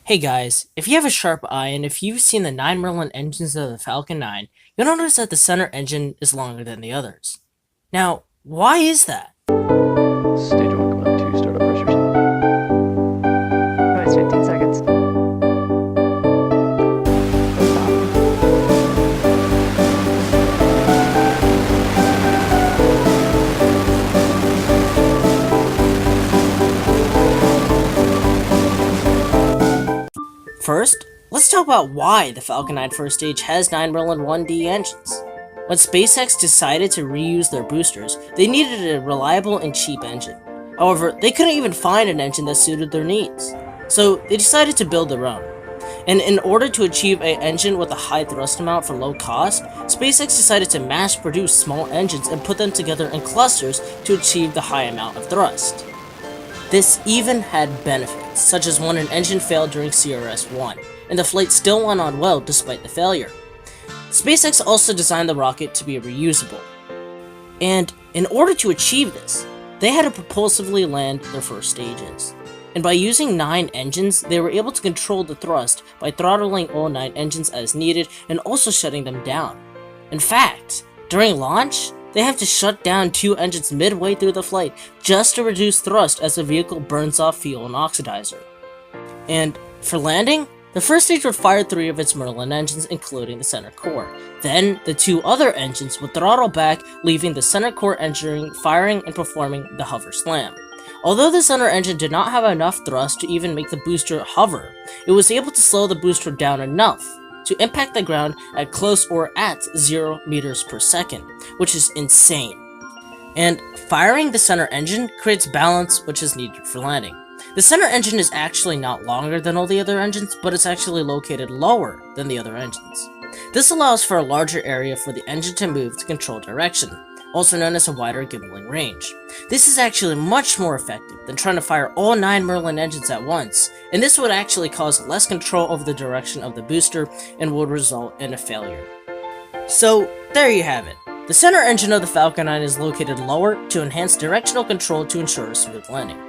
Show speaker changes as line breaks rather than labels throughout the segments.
Hey guys, if you have a sharp eye and if you've seen the 9 Merlin engines of the Falcon 9, you'll notice that the center engine is longer than the others. Now, why is that?
Stage 1, command 2, startup pressures.
Oh, it's 15 seconds.
First, let's talk about why the Falcon 9 first stage has 9 Merlin 1D engines. When SpaceX decided to reuse their boosters, they needed a reliable and cheap engine. However, they couldn't even find an engine that suited their needs. So they decided to build their own. And in order to achieve an engine with a high thrust amount for low cost, SpaceX decided to mass produce small engines and put them together in clusters to achieve the high amount of thrust. This even had benefits, such as when an engine failed during CRS-1, and the flight still went on well despite the failure. SpaceX also designed the rocket to be reusable. And in order to achieve this, they had to propulsively land their first stages. And by using 9 engines, they were able to control the thrust by throttling all 9 engines as needed and also shutting them down. In fact, during launch, they have to shut down 2 engines midway through the flight just to reduce thrust as the vehicle burns off fuel and oxidizer. And for landing, the first stage would fire 3 of its Merlin engines, including the center core. Then, the 2 other engines would throttle back, leaving the center core engine firing and performing the hover slam. Although the center engine did not have enough thrust to even make the booster hover, it was able to slow the booster down enough to impact the ground at close or at 0 meters per second, which is insane. And firing the center engine creates balance, which is needed for landing. The center engine is actually not longer than all the other engines, but it's actually located lower than the other engines. This allows for a larger area for the engine to move to control direction, also known as a wider gimbaling range. This is actually much more effective than trying to fire all 9 Merlin engines at once, and this would actually cause less control over the direction of the booster and would result in a failure. So, there you have it. The center engine of the Falcon 9 is located lower to enhance directional control to ensure a smooth landing.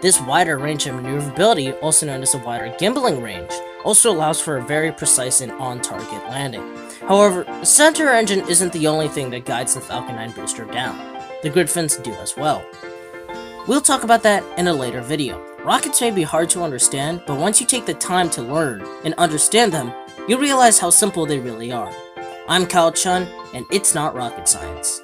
This wider range of maneuverability, also known as a wider gimbaling range, also allows for a very precise and on-target landing. However, the center engine isn't the only thing that guides the Falcon 9 booster down. The grid fins do as well. We'll talk about that in a later video. Rockets may be hard to understand, but once you take the time to learn and understand them, you'll realize how simple they really are. I'm Kyle Chun, and it's not rocket science.